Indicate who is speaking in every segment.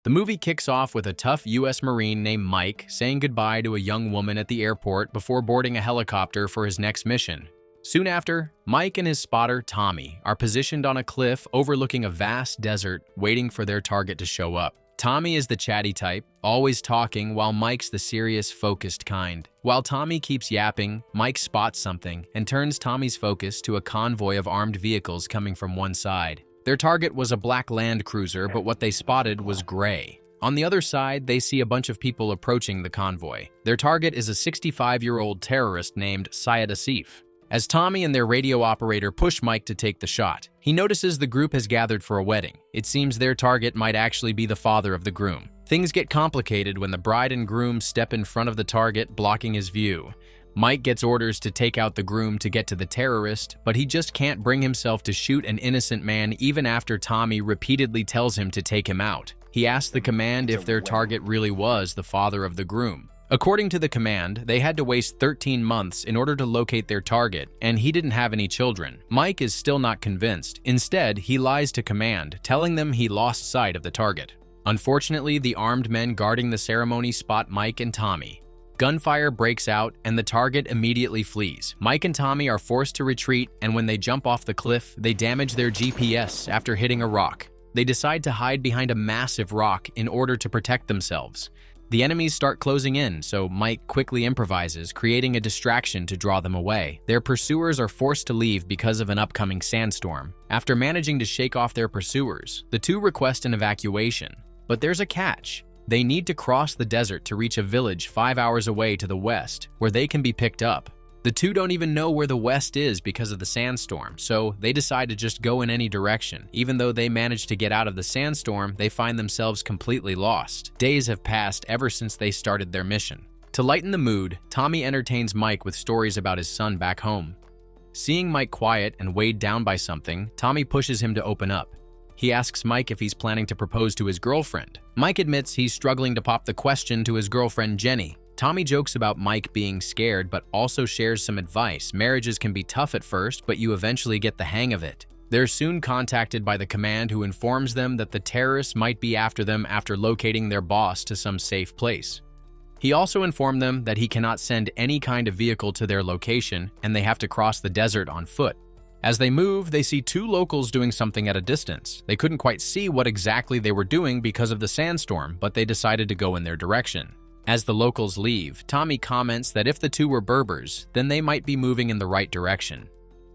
Speaker 1: The movie kicks off with a tough U.S. Marine named Mike saying goodbye to a young woman at the airport before boarding a helicopter for his next mission. Soon after, Mike and his spotter, Tommy, are positioned on a cliff overlooking a vast desert, waiting for their target to show up. Tommy is the chatty type, always talking, while Mike's the serious, focused kind. While Tommy keeps yapping, Mike spots something and turns Tommy's focus to a convoy of armed vehicles coming from one side. Their target was a black Land Cruiser, but what they spotted was gray. On the other side, they see a bunch of people approaching the convoy. Their target is a 65-year-old terrorist named Syed Asif. As Tommy and their radio operator push Mike to take the shot, he notices the group has gathered for a wedding. It seems their target might actually be the father of the groom. Things get complicated when the bride and groom step in front of the target, blocking his view. Mike gets orders to take out the groom to get to the terrorist, but he just can't bring himself to shoot an innocent man even after Tommy repeatedly tells him to take him out. He asks the command if their target really was the father of the groom. According to the command, they had to waste 13 months in order to locate their target, and he didn't have any children. Mike is still not convinced. Instead, he lies to command, telling them he lost sight of the target. Unfortunately, the armed men guarding the ceremony spot Mike and Tommy. Gunfire breaks out, and the target immediately flees. Mike and Tommy are forced to retreat, and when they jump off the cliff, they damage their GPS after hitting a rock. They decide to hide behind a massive rock in order to protect themselves. The enemies start closing in, so Mike quickly improvises, creating a distraction to draw them away. Their pursuers are forced to leave because of an upcoming sandstorm. After managing to shake off their pursuers, the two request an evacuation. But there's a catch. They need to cross the desert to reach a village 5 hours away to the west, where they can be picked up. The two don't even know where the west is because of the sandstorm, so they decide to just go in any direction. Even though they manage to get out of the sandstorm, they find themselves completely lost. Days have passed ever since they started their mission. To lighten the mood, Tommy entertains Mike with stories about his son back home. Seeing Mike quiet and weighed down by something, Tommy pushes him to open up. He asks Mike if he's planning to propose to his girlfriend. Mike admits he's struggling to pop the question to his girlfriend, Jenny. Tommy jokes about Mike being scared, but also shares some advice. Marriages can be tough at first, but you eventually get the hang of it. They're soon contacted by the command, who informs them that the terrorists might be after them after locating their boss to some safe place. He also informed them that he cannot send any kind of vehicle to their location, and they have to cross the desert on foot. As they move, they see two locals doing something at a distance. They couldn't quite see what exactly they were doing because of the sandstorm, but they decided to go in their direction. As the locals leave, Tommy comments that if the two were Berbers, then they might be moving in the right direction.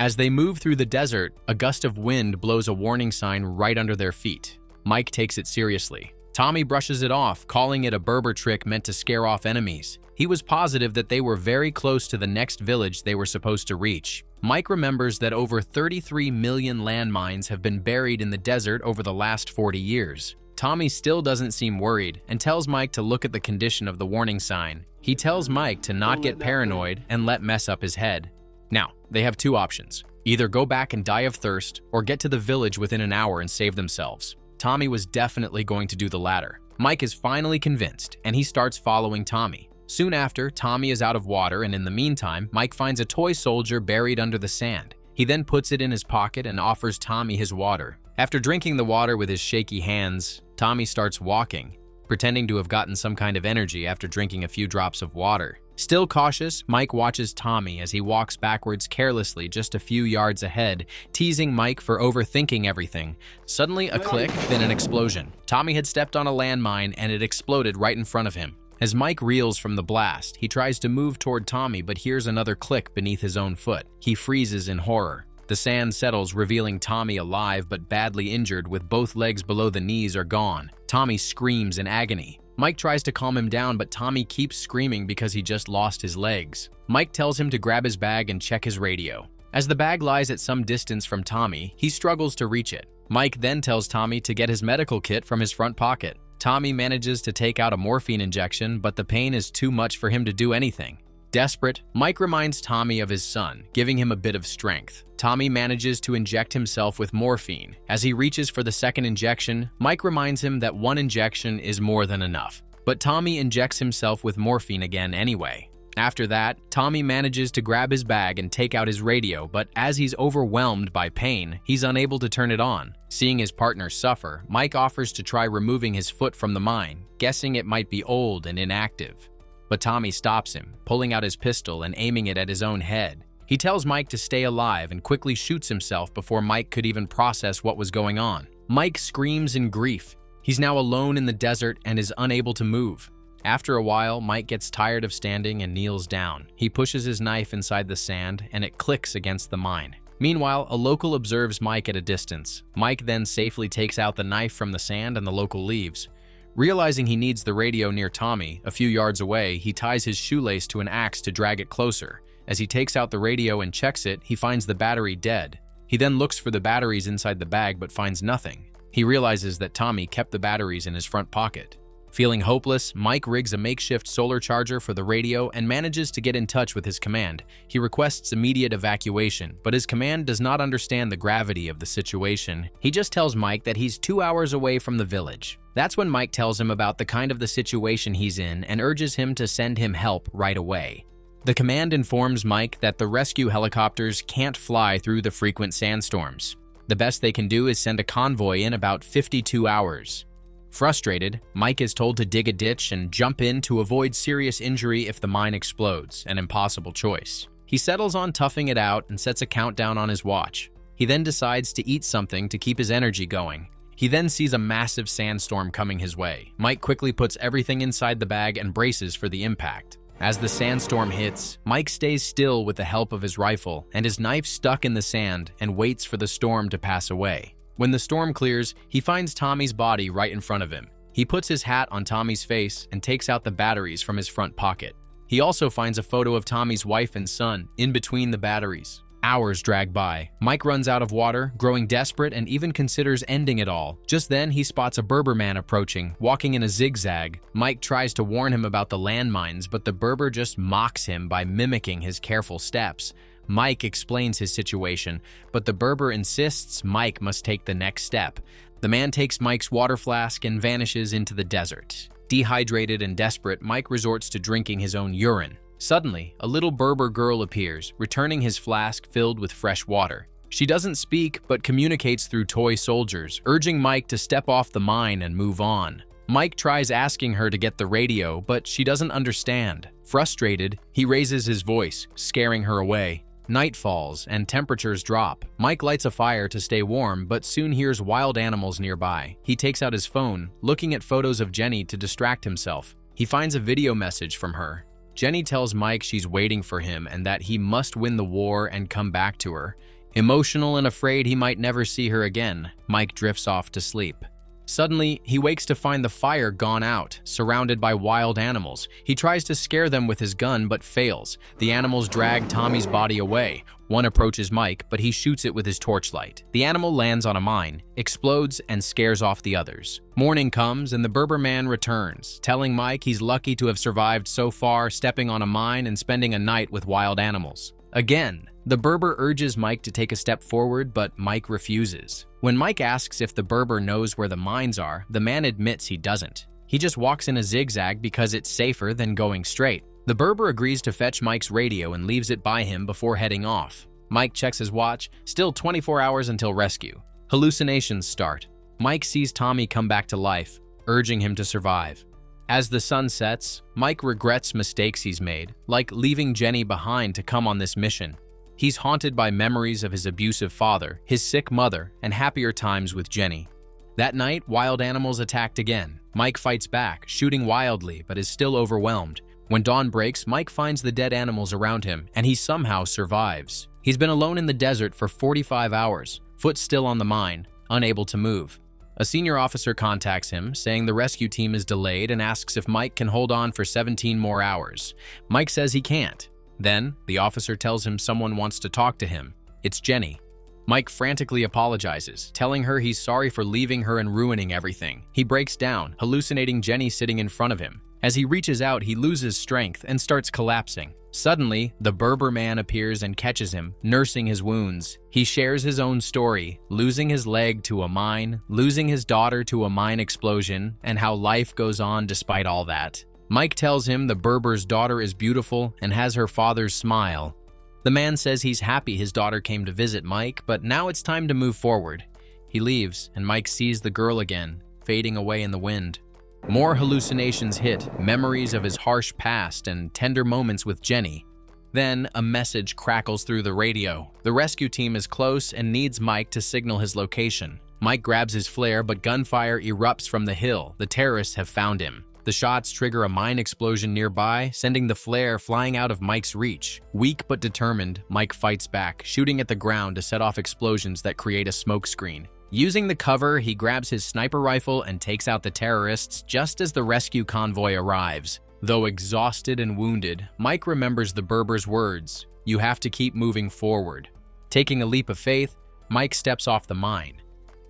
Speaker 1: As they move through the desert, a gust of wind blows a warning sign right under their feet. Mike takes it seriously. Tommy brushes it off, calling it a Berber trick meant to scare off enemies. He was positive that they were very close to the next village they were supposed to reach. Mike remembers that over 33 million landmines have been buried in the desert over the last 40 years. Tommy still doesn't seem worried and tells Mike to look at the condition of the warning sign. He tells Mike to not get paranoid and let mess up his head. Now, they have two options. Either go back and die of thirst or get to the village within an hour and save themselves. Tommy was definitely going to do the latter. Mike is finally convinced, and he starts following Tommy. Soon after, Tommy is out of water, and in the meantime, Mike finds a toy soldier buried under the sand. He then puts it in his pocket and offers Tommy his water. After drinking the water with his shaky hands, Tommy starts walking, pretending to have gotten some kind of energy after drinking a few drops of water. Still cautious, Mike watches Tommy as he walks backwards carelessly just a few yards ahead, teasing Mike for overthinking everything. Suddenly, a click, then an explosion. Tommy had stepped on a landmine and it exploded right in front of him. As Mike reels from the blast, he tries to move toward Tommy but hears another click beneath his own foot. He freezes in horror. The sand settles, revealing Tommy alive but badly injured, with both legs below the knees are gone. Tommy screams in agony. Mike tries to calm him down, but Tommy keeps screaming because he just lost his legs. Mike tells him to grab his bag and check his radio. As the bag lies at some distance from Tommy, he struggles to reach it. Mike then tells Tommy to get his medical kit from his front pocket. Tommy manages to take out a morphine injection, but the pain is too much for him to do anything. Desperate, Mike reminds Tommy of his son, giving him a bit of strength. Tommy manages to inject himself with morphine. As he reaches for the second injection, Mike reminds him that one injection is more than enough. But Tommy injects himself with morphine again anyway. After that, Tommy manages to grab his bag and take out his radio, but as he's overwhelmed by pain, he's unable to turn it on. Seeing his partner suffer, Mike offers to try removing his foot from the mine, guessing it might be old and inactive. But Tommy stops him, pulling out his pistol and aiming it at his own head. He tells Mike to stay alive and quickly shoots himself before Mike could even process what was going on. Mike screams in grief. He's now alone in the desert and is unable to move. After a while, Mike gets tired of standing and kneels down. He pushes his knife inside the sand and it clicks against the mine. Meanwhile, a local observes Mike at a distance. Mike then safely takes out the knife from the sand and the local leaves. Realizing he needs the radio near Tommy, a few yards away, he ties his shoelace to an axe to drag it closer. As he takes out the radio and checks it, he finds the battery dead. He then looks for the batteries inside the bag but finds nothing. He realizes that Tommy kept the batteries in his front pocket. Feeling hopeless, Mike rigs a makeshift solar charger for the radio and manages to get in touch with his command. He requests immediate evacuation, but his command does not understand the gravity of the situation. He just tells Mike that he's 2 hours away from the village. That's when Mike tells him about the situation he's in and urges him to send him help right away. The command informs Mike that the rescue helicopters can't fly through the frequent sandstorms. The best they can do is send a convoy in about 52 hours. Frustrated, Mike is told to dig a ditch and jump in to avoid serious injury if the mine explodes, an impossible choice. He settles on toughing it out and sets a countdown on his watch. He then decides to eat something to keep his energy going. He then sees a massive sandstorm coming his way. Mike quickly puts everything inside the bag and braces for the impact. As the sandstorm hits, Mike stays still with the help of his rifle and his knife stuck in the sand and waits for the storm to pass away. When the storm clears, he finds Tommy's body right in front of him. He puts his hat on Tommy's face and takes out the batteries from his front pocket. He also finds a photo of Tommy's wife and son in between the batteries. Hours drag by. Mike runs out of water, growing desperate and even considers ending it all. Just then, he spots a Berber man approaching, walking in a zigzag. Mike tries to warn him about the landmines, but the Berber just mocks him by mimicking his careful steps. Mike explains his situation, but the Berber insists Mike must take the next step. The man takes Mike's water flask and vanishes into the desert. Dehydrated and desperate, Mike resorts to drinking his own urine. Suddenly, a little Berber girl appears, returning his flask filled with fresh water. She doesn't speak, but communicates through toy soldiers, urging Mike to step off the mine and move on. Mike tries asking her to get the radio, but she doesn't understand. Frustrated, he raises his voice, scaring her away. Night falls and temperatures drop. Mike lights a fire to stay warm, but soon hears wild animals nearby. He takes out his phone, looking at photos of Jenny to distract himself. He finds a video message from her. Jenny tells Mike she's waiting for him and that he must win the war and come back to her. Emotional and afraid he might never see her again, Mike drifts off to sleep. Suddenly, he wakes to find the fire gone out, surrounded by wild animals. He tries to scare them with his gun, but fails. The animals drag Tommy's body away. One approaches Mike, but he shoots it with his torchlight. The animal lands on a mine, explodes, and scares off the others. Morning comes, and the Berber man returns, telling Mike he's lucky to have survived so far, stepping on a mine and spending a night with wild animals. Again, the Berber urges Mike to take a step forward, but Mike refuses. When Mike asks if the Berber knows where the mines are, the man admits he doesn't. He just walks in a zigzag because it's safer than going straight. The Berber agrees to fetch Mike's radio and leaves it by him before heading off. Mike checks his watch, still 24 hours until rescue. Hallucinations start. Mike sees Tommy come back to life, urging him to survive. As the sun sets, Mike regrets mistakes he's made, like leaving Jenny behind to come on this mission. He's haunted by memories of his abusive father, his sick mother, and happier times with Jenny. That night, wild animals attacked again. Mike fights back, shooting wildly, but is still overwhelmed. When dawn breaks, Mike finds the dead animals around him, and he somehow survives. He's been alone in the desert for 45 hours, foot still on the mine, unable to move. A senior officer contacts him, saying the rescue team is delayed and asks if Mike can hold on for 17 more hours. Mike says he can't. Then, the officer tells him someone wants to talk to him. It's Jenny. Mike frantically apologizes, telling her he's sorry for leaving her and ruining everything. He breaks down, hallucinating Jenny sitting in front of him. As he reaches out, he loses strength and starts collapsing. Suddenly, the Berber man appears and catches him, nursing his wounds. He shares his own story, losing his leg to a mine, losing his daughter to a mine explosion, and how life goes on despite all that. Mike tells him the Berber's daughter is beautiful and has her father's smile. The man says he's happy his daughter came to visit Mike, but now it's time to move forward. He leaves, and Mike sees the girl again, fading away in the wind. More hallucinations hit, memories of his harsh past and tender moments with Jenny. Then, a message crackles through the radio. The rescue team is close and needs Mike to signal his location. Mike grabs his flare, but gunfire erupts from the hill. The terrorists have found him. The shots trigger a mine explosion nearby, sending the flare flying out of Mike's reach. Weak but determined, Mike fights back, shooting at the ground to set off explosions that create a smoke screen. Using the cover, he grabs his sniper rifle and takes out the terrorists just as the rescue convoy arrives. Though exhausted and wounded, Mike remembers the Berber's words, "You have to keep moving forward." Taking a leap of faith, Mike steps off the mine.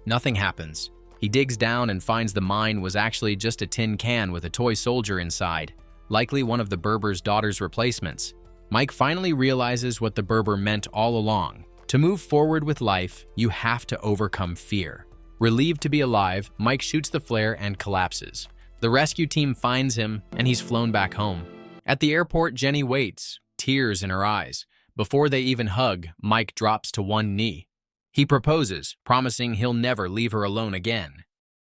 Speaker 1: Nothing happens. He digs down and finds the mine was actually just a tin can with a toy soldier inside, likely one of the Berber's daughter's replacements. Mike finally realizes what the Berber meant all along. To move forward with life, you have to overcome fear. Relieved to be alive, Mike shoots the flare and collapses. The rescue team finds him, and he's flown back home. At the airport, Jenny waits, tears in her eyes. Before they even hug, Mike drops to one knee. He proposes, promising he'll never leave her alone again.